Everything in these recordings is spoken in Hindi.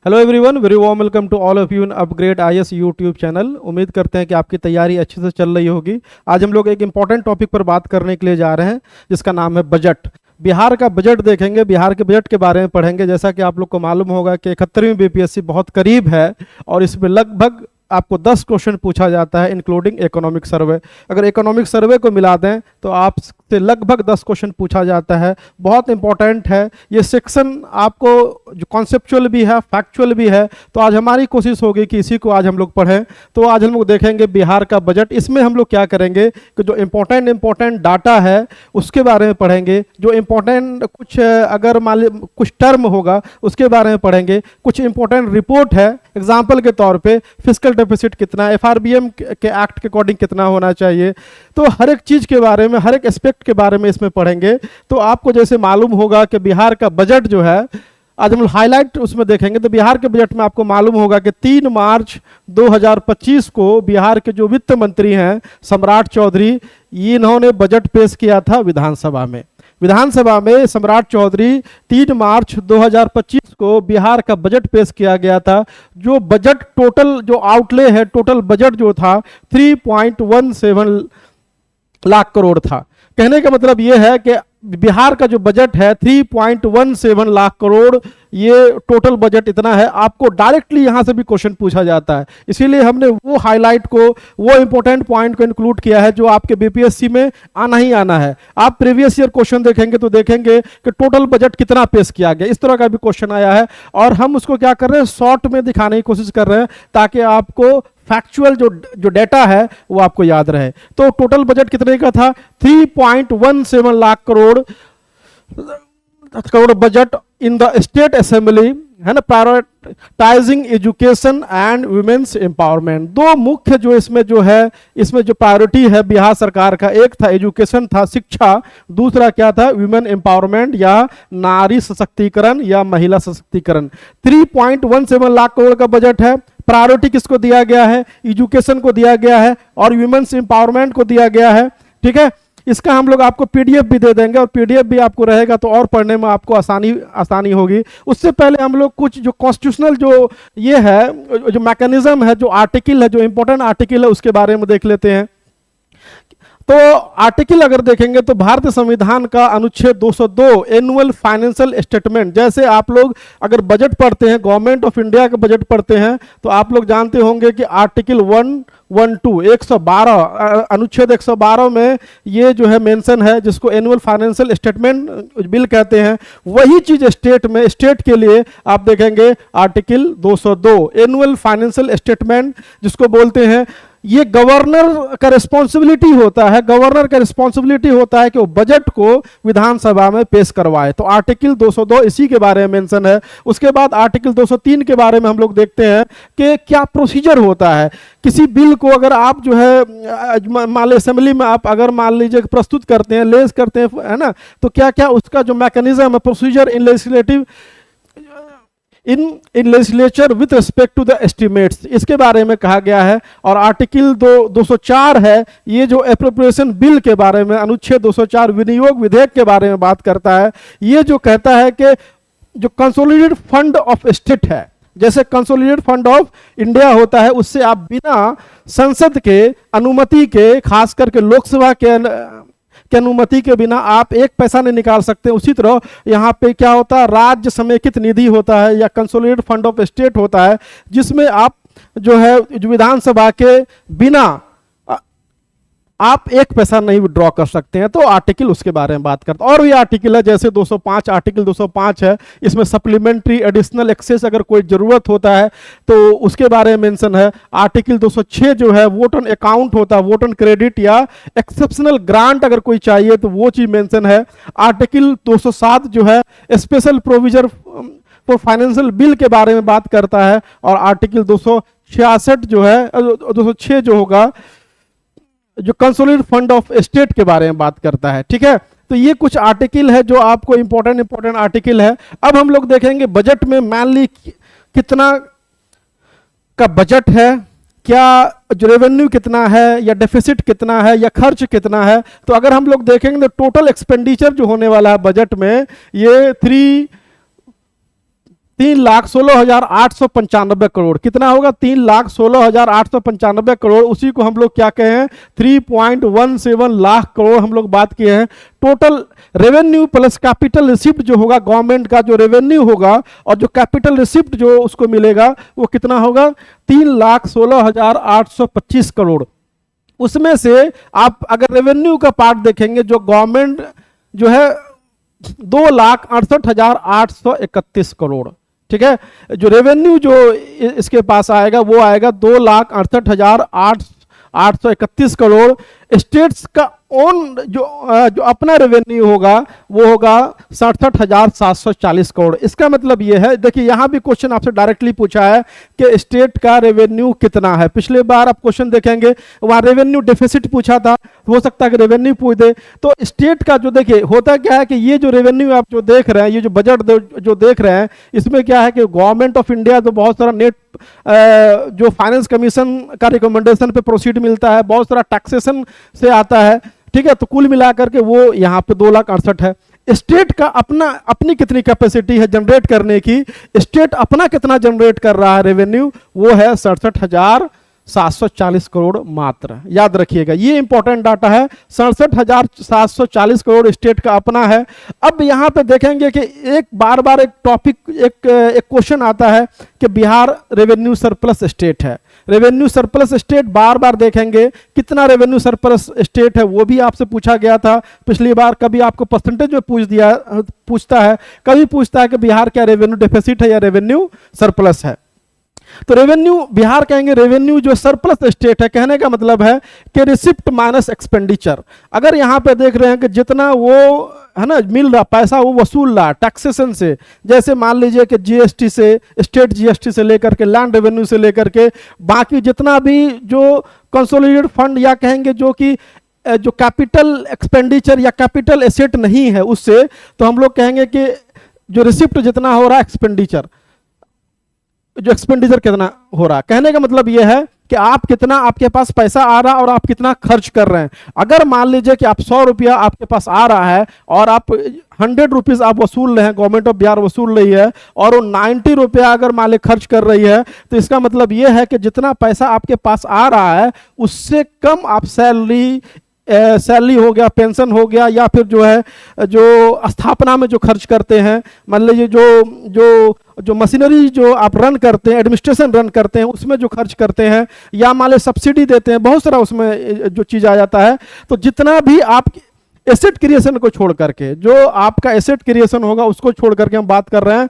Hello everyone, very warm welcome to all of you in Upgrade IAS YouTube channel. उम्मीद करते हैं कि आपकी तैयारी अच्छे से चल रही होगी। आज हम लोग एक इंपॉर्टेंट टॉपिक पर बात करने के लिए जा रहे हैं, जिसका नाम है बजट। बिहार का बजट देखेंगे, बिहार के बजट के बारे में पढ़ेंगे। जैसा कि आप लोग को मालूम होगा कि 71वीं बीपीएससी बहुत करीब है और इसमें लगभग आपको 10 क्वेश्चन पूछा जाता है, इंक्लूडिंग इकोनॉमिक सर्वे। अगर इकोनॉमिक सर्वे को मिला दें तो आपसे लगभग 10 क्वेश्चन पूछा जाता है। बहुत इंपॉर्टेंट है ये सेक्शन, आपको जो कॉन्सेप्चुअल भी है, फैक्चुअल भी है। तो आज हमारी कोशिश होगी कि इसी को आज हम लोग पढ़ें। तो आज हम लोग देखेंगे बिहार का बजट। इसमें हम लोग क्या करेंगे कि जो इंपॉर्टेंट डाटा है उसके बारे में पढ़ेंगे। जो इंपॉर्टेंट कुछ अगर मान ली कुछ टर्म होगा उसके बारे में पढ़ेंगे। कुछ इंपॉर्टेंट रिपोर्ट है, एग्जाम्पल के तौर पर फिस्कल डेफिसिट कितना, एफआरबीएम के एक्ट के अकॉर्डिंग कितना होना चाहिए। तो हर एक चीज के बारे में, हर एक एस्पेक्ट के बारे में इसमें पढ़ेंगे। तो आपको जैसे मालूम होगा कि बिहार का बजट जो है, आज हम हाईलाइट उसमें देखेंगे। तो बिहार के बजट में आपको मालूम होगा कि 3 मार्च 2025 को बिहार के जो वित्त मंत्री हैं सम्राट चौधरी, इन्होंने बजट पेश किया था विधानसभा में। विधानसभा में सम्राट चौधरी 3 मार्च 2025 को बिहार का बजट पेश किया गया था। जो बजट टोटल जो आउटले है, टोटल बजट जो था 3.17 लाख करोड़ था। कहने का मतलब यह है कि बिहार का जो बजट है 3.17 लाख करोड़, ये टोटल बजट इतना है। आपको डायरेक्टली यहां से भी क्वेश्चन पूछा जाता है, इसीलिए हमने वो हाईलाइट को, वो इंपॉर्टेंट पॉइंट को इंक्लूड किया है जो आपके बीपीएससी में आना ही आना है। आप प्रीवियस ईयर क्वेश्चन देखेंगे तो देखेंगे कि टोटल बजट कितना पेश किया गया, इस तरह का भी क्वेश्चन आया है। और हम उसको क्या कर रहे हैं, शॉर्ट में दिखाने की कोशिश कर रहे हैं ताकि आपको फैक्चुअल जो डेटा है वो आपको याद रहे। तो टोटल बजट कितने का था, 3.17 lakh crore budget in the state assembly, है ना। Prioritising education and women's empowerment, दो मुख्य जो इसमें जो प्रायोरिटी है बिहार सरकार का, एक था एजुकेशन, था शिक्षा, दूसरा क्या था, वुमेन एम्पावरमेंट या नारी सशक्तिकरण या महिला सशक्तिकरण। 3.17 लाख करोड़ का बजट है। प्रायोरिटी किसको दिया गया है, एजुकेशन को दिया गया है और वुमेन्स एम्पावरमेंट को दिया गया है। ठीक है, इसका हम लोग आपको पीडीएफ भी दे देंगे और पीडीएफ भी आपको रहेगा तो और पढ़ने में आपको आसानी होगी। उससे पहले हम लोग कुछ जो कॉन्स्टिट्यूशनल जो ये है, जो मैकेनिज्म है, जो आर्टिकल है, जो इंपॉर्टेंट आर्टिकल है उसके बारे में देख लेते हैं। तो आर्टिकल अगर देखेंगे तो भारतीय संविधान का अनुच्छेद 202 एनुअल फाइनेंशियल स्टेटमेंट, जैसे आप लोग अगर बजट पढ़ते हैं, गवर्नमेंट ऑफ इंडिया का बजट पढ़ते हैं, तो आप लोग जानते होंगे कि आर्टिकल 112 अनुच्छेद 112 में ये जो है मेंशन है, जिसको एनुअल फाइनेंशियल स्टेटमेंट बिल कहते हैं। वही चीज स्टेट के लिए आप देखेंगे आर्टिकल 202 एनुअल फाइनेंशियल स्टेटमेंट जिसको बोलते हैं। ये गवर्नर का रिस्पॉन्सिबिलिटी होता है, गवर्नर का रिस्पॉन्सिबिलिटी होता है कि वो बजट को विधानसभा में पेश करवाए। तो आर्टिकल 202 इसी के बारे में मेंशन है। उसके बाद आर्टिकल 203 के बारे में हम लोग देखते हैं कि क्या प्रोसीजर होता है किसी बिल को। अगर आप जो है मान लीजिए असेंबली में आप अगर मान लीजिए प्रस्तुत करते हैं, लेस करते हैं, है ना, तो क्या क्या उसका जो मैकेनिज्म है, procedure in legislative in legislature with respect to the estimates, इसके बारे में कहा गया है। और आर्टिकल 204 है, ये जो एप्रोप्रिएशन बिल के बारे में, अनुच्छेद 204 विनियोग विधेयक के बारे में बात करता है। ये जो कहता है कि जो कंसोलिडेटेड फंड ऑफ स्टेट है, जैसे कंसोलिडेटेड फंड ऑफ इंडिया होता है, उससे आप बिना संसद के अनुमति के, खास करके लोकसभा के अनुमति के बिना आप एक पैसा नहीं निकाल सकते। उसी तरह यहाँ पे क्या होता है, राज्य समेकित निधि होता है या कंसोलिडेटेड फंड ऑफ स्टेट होता है, जिसमें आप जो है जो विधानसभा के बिना आप एक पैसा नहीं विड्रॉ कर सकते हैं। तो आर्टिकल उसके बारे में बात करता है। और भी आर्टिकल है, जैसे 205 आर्टिकल 205 है, इसमें सप्लीमेंट्री एडिशनल एक्सेस अगर कोई जरूरत होता है तो उसके बारे में मेंशन है। आर्टिकल 206 जो है वोट ऑन अकाउंट होता है, वोट ऑन क्रेडिट या एक्सेप्शनल ग्रांट अगर कोई चाहिए तो वो चीज मेंशन है। आर्टिकल 207 जो है special provision for financial bill के बारे में बात करता है। और आर्टिकल 266 जो है, 206 जो होगा, जो कंसोलिडेटेड फंड ऑफ स्टेट के बारे में बात करता है। ठीक है, तो ये कुछ आर्टिकल है जो आपको इंपॉर्टेंट आर्टिकल है। अब हम लोग देखेंगे बजट में मैनली कितना का बजट है, क्या जो रेवेन्यू कितना है या डेफिसिट कितना है या खर्च कितना है। तो अगर हम लोग देखेंगे तो टोटल एक्सपेंडिचर जो होने वाला है बजट में, ये 3,16,895 करोड़। कितना होगा? 3,16,895 करोड़। उसी को हम लोग क्या कहे हैं? 3.17 लाख करोड़ हम लोग बात किए हैं। Total revenue plus capital receipt जो होगा, गवर्नमेंट का जो रेवेन्यू होगा और जो कैपिटल रिसिप्ट जो उसको मिलेगा वो कितना होगा? 3,16,825 करोड़। उसमें से आप अगर रेवेन्यू का पार्ट देखेंगे, जो गवर्नमेंट जो है 2,68,831 करोड़। ठीक है, जो रेवेन्यू जो इसके पास आएगा वो आएगा 2,68,831 करोड़। स्टेट्स का ओन जो अपना रेवेन्यू होगा वो होगा 67,740 करोड़। इसका मतलब ये है, देखिए यहां भी क्वेश्चन आपसे डायरेक्टली पूछा है कि स्टेट का रेवेन्यू कितना है। पिछले बार आप क्वेश्चन देखेंगे वहां रेवेन्यू डेफिसिट पूछा था, हो सकता है कि रेवेन्यू पूछ दे। तो स्टेट का जो देखिए होता क्या है कि ये जो रेवेन्यू आप जो देख रहे हैं, ये जो बजट जो देख रहे हैं, इसमें क्या है कि गवर्नमेंट ऑफ इंडिया तो बहुत सारा नेट जो फाइनेंस कमीशन का रिकमेंडेशन पे प्रोसीड मिलता है, बहुत सारा टैक्सेशन से आता है। ठीक है, तो कुल मिलाकर के वो यहाँ पे 2,68,000 है। स्टेट का अपनी कितनी कैपेसिटी है जनरेट करने की? स्टेट अपना कितना जनरेट कर रहा है रेवेन्यू? वो है 67,740 करोड़ मात्र। याद रखिएगा, ये इंपॉर्टेंट डाटा है। 67,740 करोड़ स्टेट का अपना है। अब यहां पे देखेंगे कि एक बार एक टॉपिक एक क्वेश्चन आता है कि बिहार रेवेन्यू सरप्लस स्टेट है। रेवेन्यू सरप्लस स्टेट बार देखेंगे कितना रेवेन्यू सरप्लस स्टेट है, वो भी आपसे पूछा गया था पिछली बार। कभी आपको परसेंटेज में पूछता है, कभी पूछता है कि बिहार क्या रेवेन्यू डेफिसिट है या रेवेन्यू सरप्लस है। तो रेवेन्यू बिहार कहेंगे रेवेन्यू जो सरप्लस स्टेट है, कहने का मतलब है कि रिसिप्ट माइनस एक्सपेंडिचर। अगर यहां पे देख रहे हैं कि जितना वो है ना मिल रहा पैसा वो वसूल रहा टैक्सेशन से, जैसे मान लीजिए कि जीएसटी से, स्टेट जीएसटी से लेकर के, लैंड रेवेन्यू से लेकर के बाकी जितना भी जो कंसोलिडेटेड फंड या कहेंगे जो कि जो कैपिटल एक्सपेंडिचर या कैपिटल एसेट नहीं है उससे, तो हम लोग कहेंगे कि जो रिसिप्ट जितना हो रहा है एक्सपेंडिचर, जो एक्सपेंडिचर कितना हो रहा है। कहने का मतलब यह है कि आप कितना आपके पास पैसा आ रहा है और आप कितना खर्च कर रहे हैं। अगर मान लीजिए कि आप 100 रुपया आपके पास आ रहा है और आप 100 रुपीज आप वसूल रहे हैं, गवर्नमेंट ऑफ बिहार वसूल रही है, और वो 90 रुपया अगर मान लीजिए खर्च कर रही है, तो इसका मतलब यह है कि जितना पैसा आपके पास आ रहा है उससे कम आप सैलरी हो गया, पेंशन हो गया, या फिर जो है जो स्थापना में जो खर्च करते हैं, मान लीजिए जो मशीनरी जो आप रन करते हैं, एडमिनिस्ट्रेशन रन करते हैं, उसमें जो खर्च करते हैं, या मान लीजिए सब्सिडी देते हैं, बहुत सारा उसमें जो चीज़ आ जाता है। तो जितना भी आप एसेट क्रिएशन को छोड़ करके, जो आपका एसेट क्रिएशन होगा उसको छोड़ करके हम बात कर रहे हैं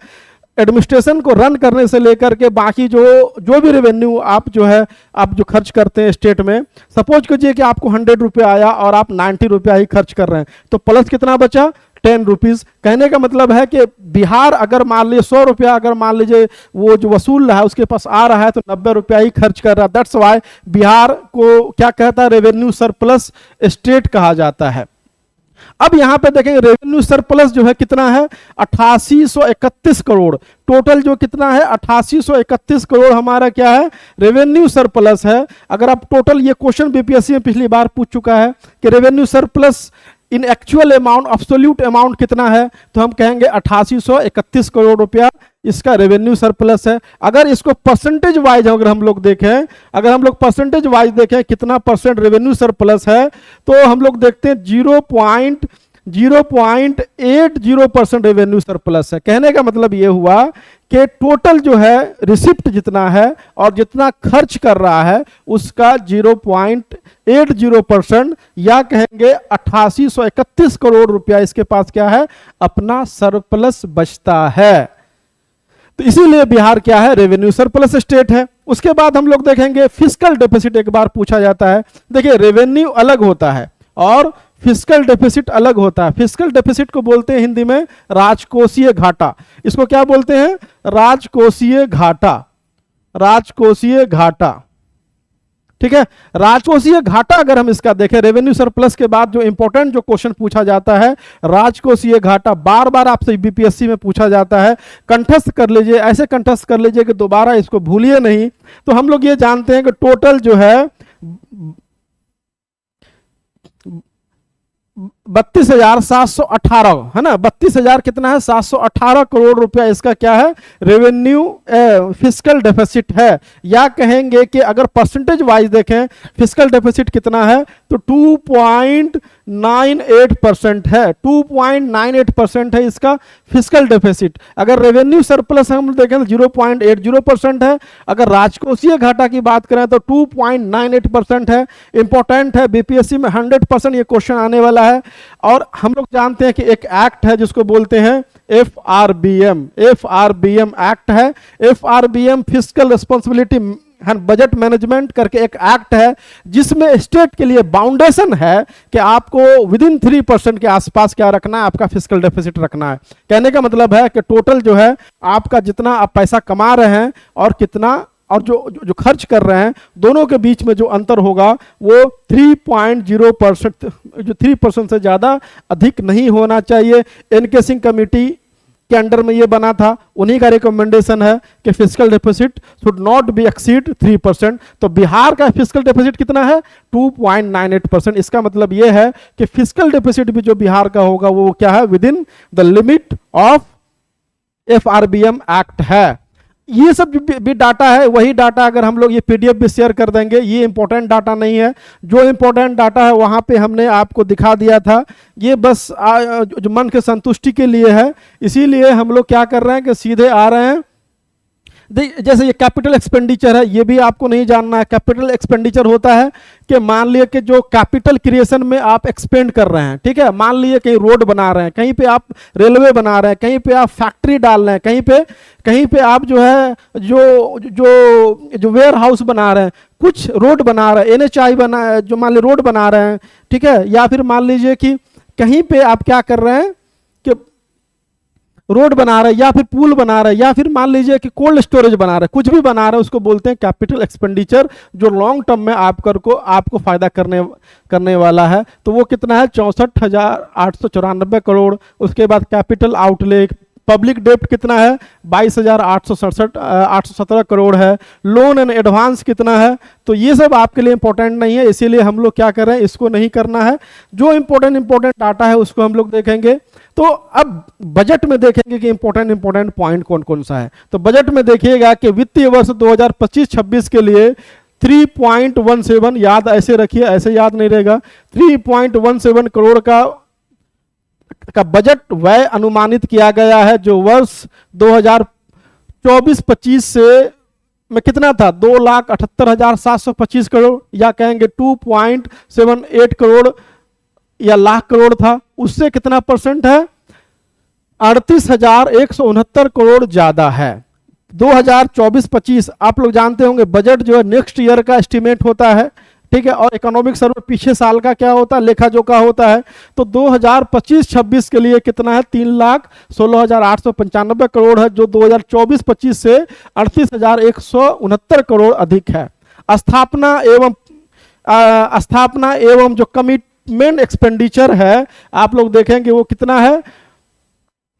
एडमिनिस्ट्रेशन को रन करने से लेकर के बाकी जो भी रेवेन्यू आप जो खर्च करते हैं स्टेट में। सपोज कीजिए कि आपको 100 रुपया आया और आप 90 रुपया ही खर्च कर रहे हैं, तो प्लस कितना बचा? 10 रुपीज। कहने का मतलब है कि बिहार अगर मान लीजिए 100 रुपया अगर मान लीजिए वो जो वसूल रहा है उसके पास आ रहा है, तो 90 रुपया ही खर्च कर रहा है। दैट्स वाई बिहार को क्या कहता है? रेवेन्यू सरप्लस स्टेट कहा जाता है। अब यहां पे देखेंगे रेवेन्यू सरप्लस जो है कितना है? 8831 करोड़। टोटल जो कितना है? 8831 करोड़ हमारा क्या है? रेवेन्यू सरप्लस है। अगर आप टोटल, ये क्वेश्चन बीपीएससी में पिछली बार पूछ चुका है कि रेवेन्यू सरप्लस इन एक्चुअल अमाउंट, एब्सोल्यूट अमाउंट कितना है, तो हम कहेंगे 8831 करोड़ रुपया इसका रेवेन्यू सरप्लस है। अगर इसको परसेंटेज वाइज अगर हम लोग देखें, परसेंटेज वाइज देखें कितना परसेंट रेवेन्यू सरप्लस है, तो हम लोग देखते हैं 0.80% रेवेन्यू सरप्लस है। कहने का मतलब ये हुआ कि टोटल जो है रिसिप्ट जितना है और जितना खर्च कर रहा है उसका 0.80% या कहेंगे 8831 करोड़ रुपया इसके पास क्या है? अपना सरप्लस बचता है। तो इसीलिए बिहार क्या है? रेवेन्यू सरप्लस स्टेट है। उसके बाद हम लोग देखेंगे फिस्कल डेफिसिट एक बार पूछा जाता है। देखिए रेवेन्यू अलग होता है और फिस्कल डेफिसिट अलग होता है। फिस्कल डेफिसिट को बोलते हैं हिंदी में राजकोषीय घाटा। इसको क्या बोलते हैं? राजकोषीय घाटा। राजकोषीय घाटा, ठीक है। राजकोषीय घाटा अगर हम इसका देखें, रेवेन्यू सरप्लस के बाद जो इंपॉर्टेंट जो क्वेश्चन पूछा जाता है राजकोषीय घाटा, बार आपसे बीपीएससी में पूछा जाता है। कंठस्थ कर लीजिए, ऐसे कंठस्थ कर लीजिए कि दोबारा इसको भूलिए नहीं। तो हम लोग ये जानते हैं कि टोटल जो है 32,718 है ना, 32,000 कितना है, 718 करोड़ रुपया इसका क्या है, रेवेन्यू फिस्कल डेफिसिट है। या कहेंगे कि अगर परसेंटेज वाइज देखें फिस्कल डेफिसिट कितना है तो 2.98% है, 2.98% है इसका फिस्कल डेफिसिट। अगर रेवेन्यू सरप्लस हम देखें तो 0.80% है। अगर राजकोषीय घाटा की बात करें तो 2.98% है। इंपॉर्टेंट है, बीपीएससी में 100% ये क्वेश्चन आने वाला है। और हम लोग जानते हैं कि एक एक्ट है जिसको बोलते हैं एफआरबीएम, एफआरबीएम एक्ट है। FRBM fiscal responsibility budget management करके एक एक्ट है जिसमें स्टेट के लिए बाउंडेशन है कि आपको विद इन 3% के आसपास क्या रखना है, आपका फिस्कल डेफिसिट रखना है। कहने का मतलब है कि टोटल जो है आपका जितना आप पैसा कमा रहे हैं और कितना और जो खर्च कर रहे हैं दोनों के बीच में जो अंतर होगा वो 3.0%, जो 3% से ज़्यादा अधिक नहीं होना चाहिए। एनकेसिंग कमेटी के अंडर में ये बना था, उन्हीं का रिकमेंडेशन है कि fiscal deficit should not be exceed 3%। तो बिहार का फिस्कल डेफिसिट कितना है, 2.98%। इसका मतलब ये है कि फिस्कल डेफिसिट भी जो बिहार का होगा वो क्या है, with in the limit of FRBM act है। ये सब जो भी डाटा है वही डाटा अगर हम लोग ये पीडीएफ भी शेयर कर देंगे, ये इंपॉर्टेंट डाटा नहीं है। जो इंपॉर्टेंट डाटा है वहाँ पे हमने आपको दिखा दिया था, ये बस जो मन के संतुष्टि के लिए है। इसीलिए हम लोग क्या कर रहे हैं कि सीधे आ रहे हैं। जैसे ये कैपिटल एक्सपेंडिचर है, ये भी आपको नहीं जानना है। कैपिटल एक्सपेंडिचर होता है कि मान लिए कि जो कैपिटल क्रिएशन में आप एक्सपेंड कर रहे हैं, ठीक है, मान लिए कहीं रोड बना रहे हैं, कहीं पे आप रेलवे बना रहे हैं, कहीं पे आप फैक्ट्री डाल रहे हैं, कहीं पे आप जो है जो वेयर हाउस बना रहे हैं, कुछ रोड बना रहे हैं, एनएचआई बना, जो मान लीजिए रोड बना रहे हैं, ठीक है, या फिर मान लीजिए कि कहीं पे आप क्या कर रहे हैं कि रोड बना रहे हैं या फिर पुल बना रहे हैं या फिर मान लीजिए कि कोल्ड स्टोरेज बना रहे हैं, कुछ भी बना रहे हैं, उसको बोलते हैं कैपिटल एक्सपेंडिचर, जो लॉन्ग टर्म में आपको फायदा करने वाला है। तो वो कितना है, 64,894 करोड़। उसके बाद कैपिटल आउटले, पब्लिक डेप्ट कितना है, 22,817 करोड़ है। लोन एंड एडवांस कितना है, तो ये सब आपके लिए इंपॉर्टेंट नहीं है, इसीलिए हम लोग क्या कर रहे हैं, इसको नहीं करना है। जो इंपॉर्टेंट डाटा है उसको हम लोग देखेंगे। तो अब बजट में देखेंगे कि इंपॉर्टेंट पॉइंट कौन कौन सा है। तो बजट में देखिएगा कि वित्तीय वर्ष 2025-26 के लिए 3.17, याद ऐसे रखिए, ऐसे याद नहीं रहेगा, 3.17 करोड़ का बजट व्यय अनुमानित किया गया है, जो वर्ष 2024-25 से में कितना था, 2,78,725 करोड़, या कहेंगे 2.78 करोड़ या लाख करोड़ था। उससे कितना परसेंट है, 38,169 करोड़ ज्यादा है। 2024-25 आप लोग जानते होंगे बजट जो है नेक्स्ट ईयर का एस्टिमेट होता है, ठीक है, और इकोनॉमिक सर्वे पीछे साल का क्या होता है, लेखा जोखा होता है। तो 2025-26 के लिए कितना है, 3,16,895 करोड़ है, जो 2024-25 से 38,169 करोड़ अधिक है। स्थापना एवं जो कमिटमेंट एक्सपेंडिचर है आप लोग देखेंगे वो कितना है,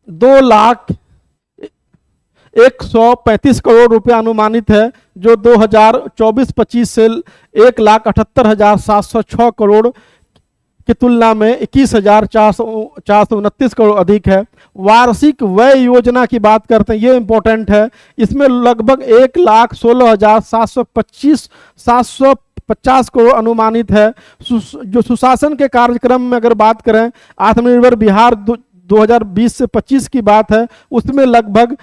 2,135 करोड़ रुपया अनुमानित है, जो 2024-25 से 1,78,706 करोड़ की तुलना में 21,429 करोड़ अधिक है। वार्षिक व्यय योजना की बात करते हैं, ये इंपॉर्टेंट है। इसमें लगभग 1,16,750 करोड़ अनुमानित है। जो सुशासन के कार्यक्रम में अगर बात करें, आत्मनिर्भर बिहार 2020 से 25 की बात है, उसमें लगभग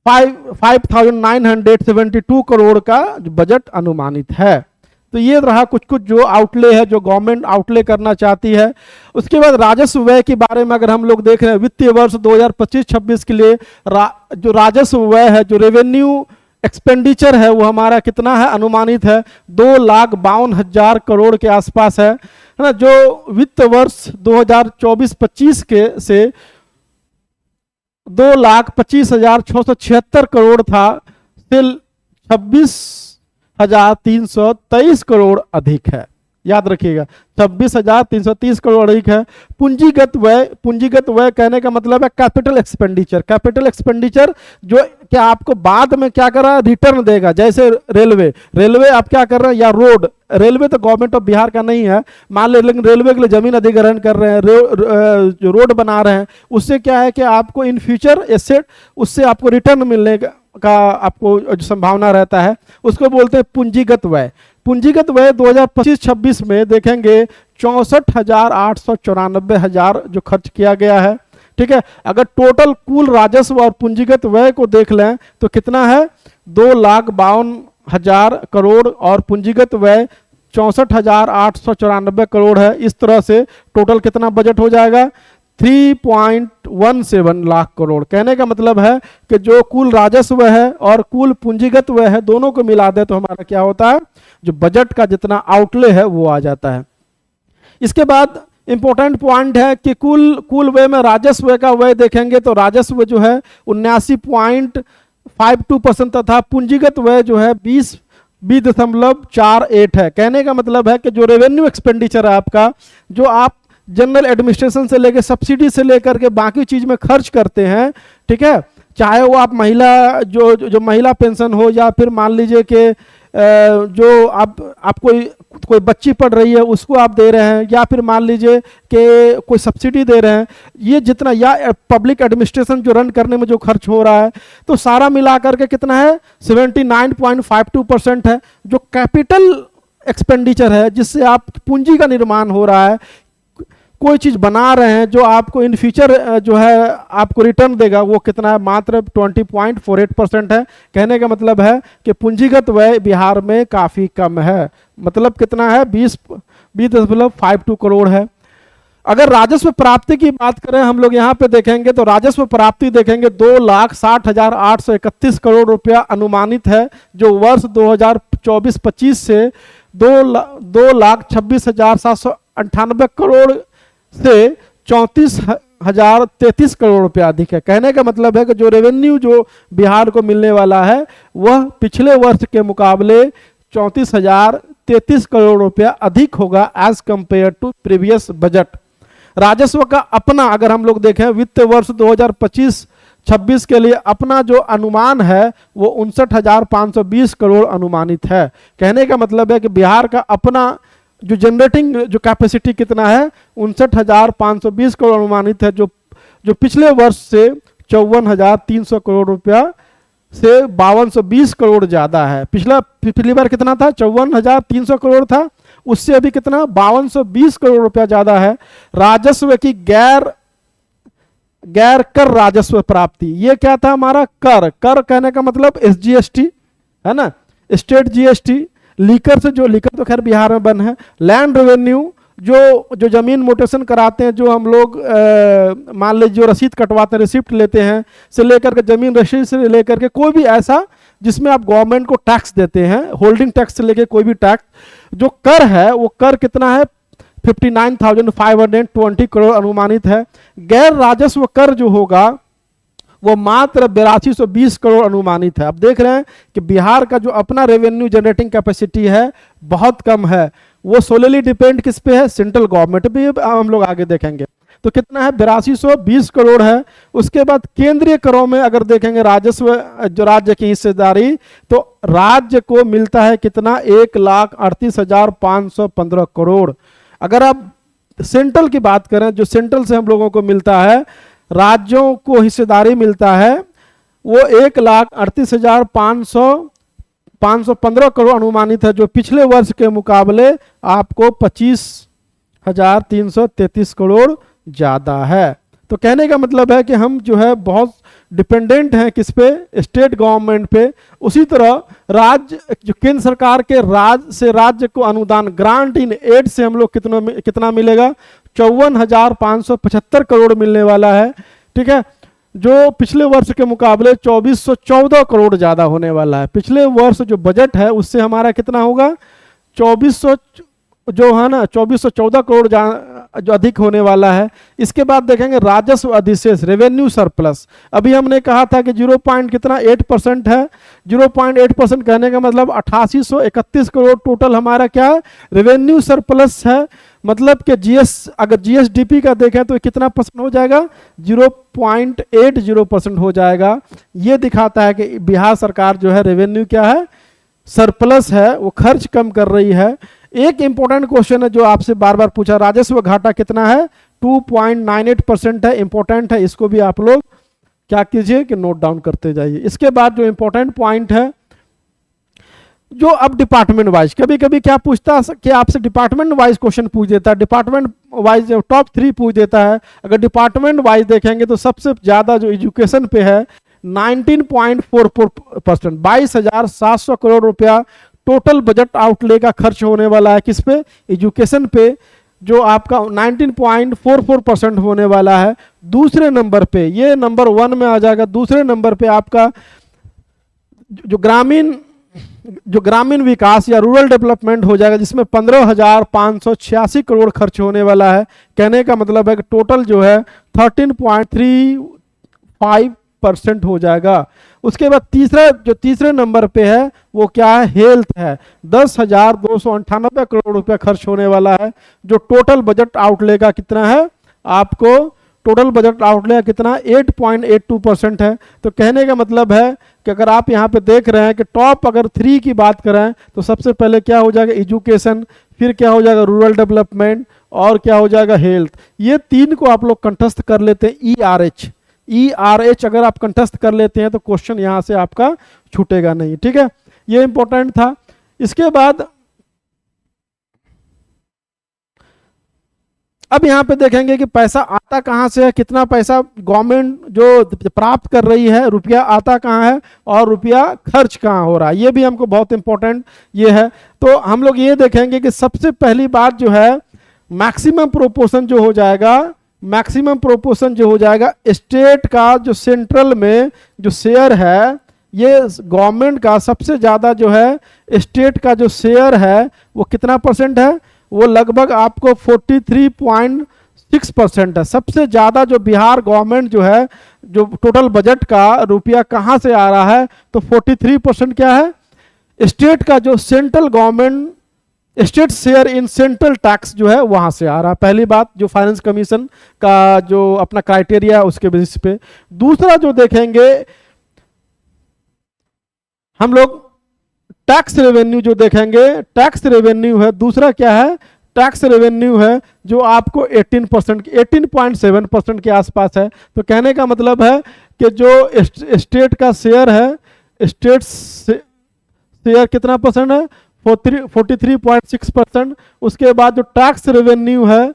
5,972 करोड़ का बजट अनुमानित है। तो ये रहा कुछ जो आउटले है, जो गवर्नमेंट आउटले करना चाहती है। उसके बाद राजस्व व्यय के बारे में अगर हम लोग देख रहे हैं, वित्तीय वर्ष 2025-26 के लिए जो राजस्व व्यय है, जो रेवेन्यू एक्सपेंडिचर है, वो हमारा कितना है, अनुमानित है 2,52,000 करोड़ के आसपास है ना। जो वित्त वर्ष 2024-25 के से 2,25,676 करोड़ था, से 26,323 करोड़ अधिक है। याद रखिएगा 26,330 करोड़ अधिक है। पूंजीगत व्यय कहने का मतलब है कैपिटल एक्सपेंडिचर। कैपिटल एक्सपेंडिचर जो क्या आपको बाद में क्या कर रहा है, रिटर्न देगा। जैसे रेलवे आप क्या कर रहे हैं, या रोड, रेलवे तो गवर्नमेंट ऑफ बिहार का नहीं है मान ले, लेकिन रेलवे के लिए जमीन अधिग्रहण कर रहे हैं, जो रोड बना रहे हैं, उससे क्या है कि आपको इन फ्यूचर एसेट उससे आपको रिटर्न मिलने का आपको जो संभावना रहता है, उसको बोलते हैं पूंजीगत व्यय। पूंजीगत व्यय 2025-26 में देखेंगे 64,894,000 जो खर्च किया गया है। ठीक है, अगर टोटल कुल राजस्व और पूंजीगत व्यय को देख लें तो कितना है, 2,52,000 करोड़ और पूंजीगत व्यय 64,894 करोड़ है। इस तरह से टोटल कितना बजट हो जाएगा, 3.17 लाख करोड़। कहने का मतलब है कि जो कुल राजस्व है और कुल पूंजीगत व्यय है दोनों को मिला दे तो हमारा क्या होता है, जो बजट का जितना आउटले है वो आ जाता है। इसके बाद इंपॉर्टेंट पॉइंट है कि कुल व्यय में राजस्व का व्यय देखेंगे तो राजस्व जो है 79.52% तथा पूंजीगत व्यय जो है 20.48 है। कहने का मतलब है कि जो रेवेन्यू एक्सपेंडिचर है आपका, जो आप जनरल एडमिनिस्ट्रेशन से लेकर सब्सिडी से लेकर के बाकी चीज में खर्च करते हैं, ठीक है, चाहे वो आप महिला जो महिला पेंशन हो, या फिर मान लीजिए कि जो आप कोई बच्ची पढ़ रही है उसको आप दे रहे हैं, या फिर मान लीजिए कि कोई सब्सिडी दे रहे हैं, ये जितना, या पब्लिक एडमिनिस्ट्रेशन जो रन करने में जो खर्च हो रहा है, तो सारा मिला करके कितना है, 79.52% है। जो कैपिटल एक्सपेंडिचर है जिससे आप पूंजी का निर्माण हो रहा है, कोई चीज बना रहे हैं जो आपको इन फ्यूचर जो है आपको रिटर्न देगा, वो कितना है, मात्र 20.48% है। कहने का मतलब है कि पूंजीगत व्यय बिहार में काफी कम है, मतलब कितना है, 20.52 करोड़ है। अगर राजस्व प्राप्ति की बात करें हम लोग यहाँ पे देखेंगे तो राजस्व प्राप्ति देखेंगे 2,60,831 करोड़ रुपया अनुमानित है, जो वर्ष 2024-25 से 2,26,798 करोड़ से 34,033 करोड़ रुपया अधिक है। कहने का मतलब है कि जो रेवेन्यू जो बिहार को मिलने वाला है वह पिछले वर्ष के मुकाबले 34,033 करोड़ रुपया अधिक होगा as compared to previous budget. राजस्व का अपना अगर हम लोग देखें वित्त वर्ष 2025-26 के लिए अपना जो अनुमान है वो 59,520 करोड़ अनुमानित है। कहने का मतलब है कि बिहार का अपना जो जनरेटिंग जो कैपेसिटी कितना है, 59,520 करोड़ अनुमानित है, जो पिछले वर्ष से 54,300 करोड़ रुपया से 5,220 करोड़ ज्यादा है। पिछली बार कितना था, 54,300 करोड़ था, उससे अभी कितना, 5,220 करोड़ रुपया ज्यादा है। राजस्व की गैर कर राजस्व प्राप्ति, ये क्या था हमारा, कर कहने का मतलब SGST है ना, स्टेट GST, लीकर से जो लीकर तो खैर बिहार में बंद है, लैंड रेवेन्यू जो जमीन मोटेशन कराते हैं, जो हम लोग मान लीजिए जो रसीद कटवाते हैं, रिसिप्ट लेते हैं से लेकर के जमीन रसीद से लेकर के कोई भी ऐसा जिसमें आप गवर्नमेंट को टैक्स देते हैं, होल्डिंग टैक्स से लेकर कोई भी टैक्स, जो कर है वो कर कितना है, 59,520 करोड़ अनुमानित है। गैर राजस्व कर जो होगा वो मात्र 8220 करोड़ अनुमानित है। अब देख रहे हैं कि बिहार का जो अपना रेवेन्यू जनरेटिंग कैपेसिटी है बहुत कम है, वो सोलली डिपेंड किस पे है, सेंट्रल गवर्नमेंट पे, हम लोग आगे देखेंगे। तो कितना है, 8220 करोड़ है। उसके बाद केंद्रीय करों में अगर देखेंगे राजस्व जो राज्य की हिस्सेदारी, तो राज्य को मिलता है कितना, 1,38,515 करोड़। अगर आप सेंट्रल की बात करें, जो सेंट्रल से हम लोगों को मिलता है, राज्यों को हिस्सेदारी मिलता है वो 1,38,515 करोड़ अनुमानित है, जो पिछले वर्ष के मुकाबले आपको 25,333 करोड़ ज्यादा है। तो कहने का मतलब है कि हम जो है बहुत डिपेंडेंट हैं किस पे, स्टेट गवर्नमेंट पे। उसी तरह राज्य जो केंद्र सरकार के राज्य को अनुदान ग्रांट इन एड से हम लोग कितना मिलेगा, 54,575 करोड़ मिलने वाला है। ठीक है, जो पिछले वर्ष के मुकाबले 2,414 करोड़ ज्यादा होने वाला है। पिछले वर्ष जो बजट है उससे हमारा कितना होगा, जो है ना 2414 करोड़ जो अधिक होने वाला है। इसके बाद देखेंगे राजस्व अधिशेष, रेवेन्यू सरप्लस। अभी हमने कहा था कि 0 पॉइंट कितना 8% है। 0.8% कहने का मतलब 8831 करोड़ टोटल हमारा क्या है, रेवेन्यू सरप्लस है। मतलब कि अगर जीएसडीपी का देखें तो कितना परसेंट हो जाएगा, 0.80% हो जाएगा। ये दिखाता है कि बिहार सरकार जो है रेवेन्यू क्या है, सरप्लस है, वो खर्च कम कर रही है। एक इंपॉर्टेंट क्वेश्चन है जो आपसे बार बार पूछा, राजस्व घाटा कितना है, 2.98% है, इंपॉर्टेंट है। इसको भी आप लोग क्या कीजिए कि नोट डाउन करते जाइए। इसके बाद जो इंपॉर्टेंट पॉइंट है, जो अब डिपार्टमेंट वाइज कभी कभी क्या पूछता है कि आपसे डिपार्टमेंट वाइज क्वेश्चन पूछ देता है, डिपार्टमेंट वाइज टॉप 3 पूछ देता है। अगर डिपार्टमेंट वाइज देखेंगे तो सबसे ज्यादा जो एजुकेशन पे है 19.44%, 22,700 करोड़ रुपया टोटल बजट आउटले का खर्च होने वाला है। किस पे, एजुकेशन पे, जो आपका 19.44% होने वाला है। दूसरे नंबर पे, ये नंबर 1 में आ जाएगा, दूसरे नंबर पे आपका जो ग्रामीण विकास या रूरल डेवलपमेंट हो जाएगा, जिसमें 15,586 करोड़ खर्च होने वाला है। कहने का मतलब है कि टोटल जो है 13.35% हो जाएगा। उसके बाद तीसरे नंबर पे है वो क्या है, हेल्थ है, 10,298 करोड़ रुपया खर्च होने वाला है। जो टोटल बजट आउटले का कितना है, आपको टोटल बजट आउटले कितना 8.82% है। तो कहने का मतलब है कि अगर आप यहाँ पे देख रहे हैं कि टॉप अगर 3 की बात करें तो सबसे पहले क्या हो जाएगा, एजुकेशन, फिर क्या हो जाएगा रूरल डेवलपमेंट, और क्या हो जाएगा हेल्थ। ये 3 को आप लोग कंठस्थ कर लेते हैं, ERH अगर आप कंठस्थ कर लेते हैं तो क्वेश्चन यहाँ से आपका छूटेगा नहीं। ठीक है, ये इंपॉर्टेंट था। इसके बाद अब यहाँ पे देखेंगे कि पैसा आता कहाँ से है, कितना पैसा गवर्नमेंट जो प्राप्त कर रही है, रुपया आता कहाँ है और रुपया खर्च कहाँ हो रहा है। ये भी हमको बहुत इंपॉर्टेंट ये है। तो हम लोग ये देखेंगे कि सबसे पहली बात जो है मैक्सिमम प्रोपोर्शन जो हो जाएगा, स्टेट का जो सेंट्रल में जो शेयर है, ये गवर्नमेंट का सबसे ज़्यादा जो है स्टेट का जो शेयर है वो कितना परसेंट है, वो लगभग आपको 43.6% है। सबसे ज़्यादा जो बिहार गवर्नमेंट जो है, जो टोटल बजट का रुपया कहाँ से आ रहा है, तो 43% क्या है, स्टेट का जो central government state share in central tax जो है वहां से आ रहा है। पहली बात जो फाइनेंस कमीशन का जो अपना क्राइटेरिया है उसके बेसिस पे। दूसरा जो देखेंगे हम लोग टैक्स रेवेन्यू जो देखेंगे, टैक्स रेवेन्यू है, दूसरा क्या है, टैक्स रेवेन्यू है जो आपको 18.7% के आसपास है। तो कहने का मतलब है कि जो स्टेट का शेयर है, स्टेट शेयर कितना परसेंट है, 43.6%। उसके बाद जो टैक्स रेवेन्यू है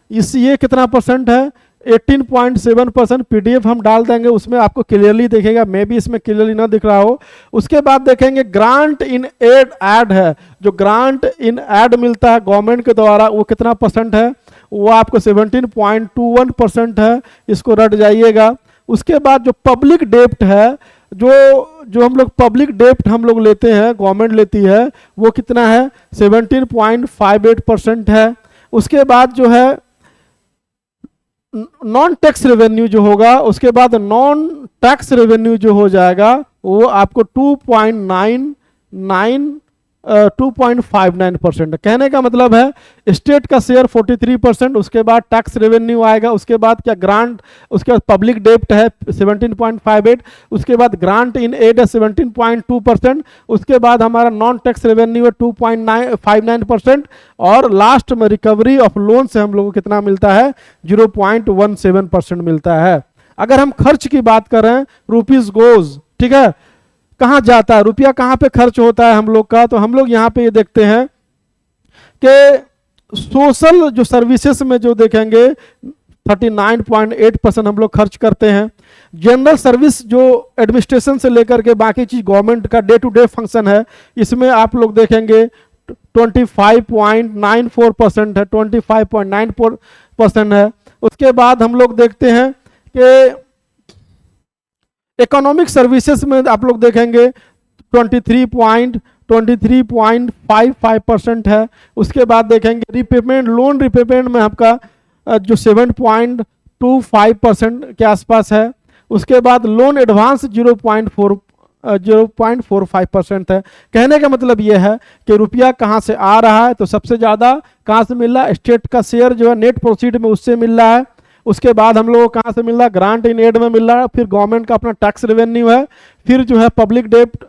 ये कितना परसेंट है, 18.7%। पीडीएफ हम डाल देंगे, उसमें आपको क्लियरली दिखेगा, मे भी इसमें क्लियरली ना दिख रहा हो। उसके बाद देखेंगे ग्रांट इन एड है, जो ग्रांट इन एड मिलता है गवर्नमेंट के द्वारा, वो कितना परसेंट है, वो आपको 17.21% है, इसको रट जाइएगा। उसके बाद जो पब्लिक डेप्ट है, जो हम लोग पब्लिक डेप्ट हम लोग लेते हैं, गवर्नमेंट लेती है, वो कितना है, 17.58% है। उसके बाद जो है नॉन टैक्स रेवेन्यू जो होगा, उसके बाद नॉन टैक्स रेवेन्यू जो हो जाएगा वो आपको 2.59%। कहने का मतलब है स्टेट का शेयर 43%, उसके बाद टैक्स रेवेन्यू आएगा, उसके बाद क्या ग्रांट, उसके बाद पब्लिक डेप्ट है 17.58, उसके बाद ग्रांट इन एड है 17.2%, उसके बाद हमारा नॉन टैक्स रेवेन्यू है 2.59%, और लास्ट में रिकवरी ऑफ लोन से हम लोगों को कितना मिलता है, 0.17% मिलता है। अगर हम खर्च की बात करें, रुपीज गोज, ठीक है, कहाँ जाता है रुपया, कहाँ पे खर्च होता है हम लोग का, तो हम लोग यहाँ पे ये देखते हैं कि सोशल जो सर्विसेज में जो देखेंगे 39.8% हम लोग खर्च करते हैं। जनरल सर्विस जो एडमिनिस्ट्रेशन से लेकर के बाकी चीज गवर्नमेंट का डे टू डे फंक्शन है, इसमें आप लोग देखेंगे 25.94% है, 25.94% है। उसके बाद हम लोग देखते हैं कि इकोनॉमिक सर्विसेज में आप लोग देखेंगे 23.25% 23.55% है। उसके बाद देखेंगे रिपेमेंट, लोन रिपेमेंट में आपका जो 7.25% के आसपास है। उसके बाद लोन एडवांस 0.45% है। कहने का मतलब यह है कि रुपया कहाँ से आ रहा है, तो सबसे ज़्यादा कहाँ से मिल रहा है, स्टेट का शेयर जो है नेट प्रोसीड में उससे मिल रहा है। उसके बाद हम लोगों को कहाँ से मिल रहा है, ग्रांट इन एड में मिल रहा है। फिर गवर्नमेंट का अपना टैक्स रेवेन्यू है। फिर जो है पब्लिक डेब्ट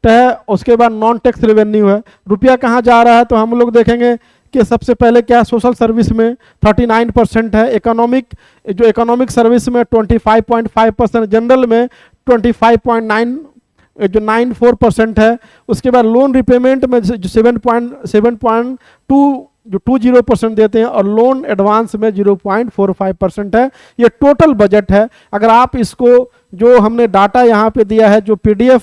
है। उसके बाद नॉन टैक्स रेवेन्यू है। रुपया कहाँ जा रहा है, तो हम लोग देखेंगे कि सबसे पहले क्या है, सोशल सर्विस में 39% है। इकोनॉमिक सर्विस में 25.5%, जनरल में 25.94% है। उसके बाद लोन रिपेमेंट में जो 7.20% देते हैं, और लोन एडवांस में 0.45% है। ये टोटल बजट है। अगर आप इसको, जो हमने डाटा यहाँ पे दिया है, जो PDF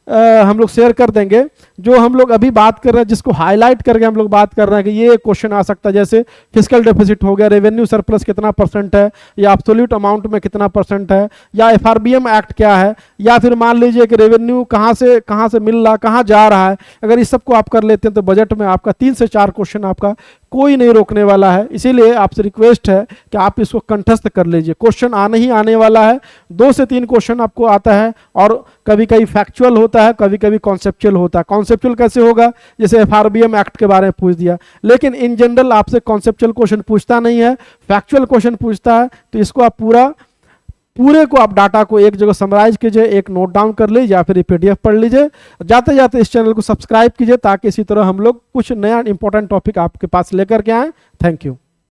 हम लोग शेयर कर देंगे, जो हम लोग अभी बात कर रहे हैं, जिसको हाईलाइट करके हम लोग बात कर रहे हैं कि ये क्वेश्चन आ सकता है, जैसे फिस्कल डेफिसिट हो गया, रेवेन्यू सरप्लस कितना % है, या एब्सोल्यूट अमाउंट में कितना % है, या FRBM एक्ट क्या है, या फिर मान लीजिए कि रेवेन्यू कहाँ से मिल रहा, कहाँ जा रहा है। अगर इस सबको आप कर लेते हैं तो बजट में आपका 3 से 4 क्वेश्चन आपका कोई नहीं रोकने वाला है। इसीलिए आपसे रिक्वेस्ट है कि आप इसको कंठस्थ कर लीजिए। क्वेश्चन आने ही आने वाला है, 2 से 3 क्वेश्चन आपको आता है, और कभी कभी फैक्चुअल होता है, कभी कभी कॉन्सेप्चुअल होता है। कॉन्सेप्चुअल कैसे होगा, जैसे FRBM एक्ट के बारे में पूछ दिया, लेकिन इन जनरल आपसे कॉन्सेप्चुअल क्वेश्चन पूछता नहीं है, फैक्चुअल क्वेश्चन पूछता है। तो इसको आप पूरे को आप डाटा को एक जगह समराइज कीजिए, एक नोट डाउन कर लीजिए, या फिर PDF पढ़ लीजिए। जाते जाते इस चैनल को सब्सक्राइब कीजिए, ताकि इसी तरह हम लोग कुछ नया इंपॉर्टेंट टॉपिक आपके पास लेकर के आए। Thank you.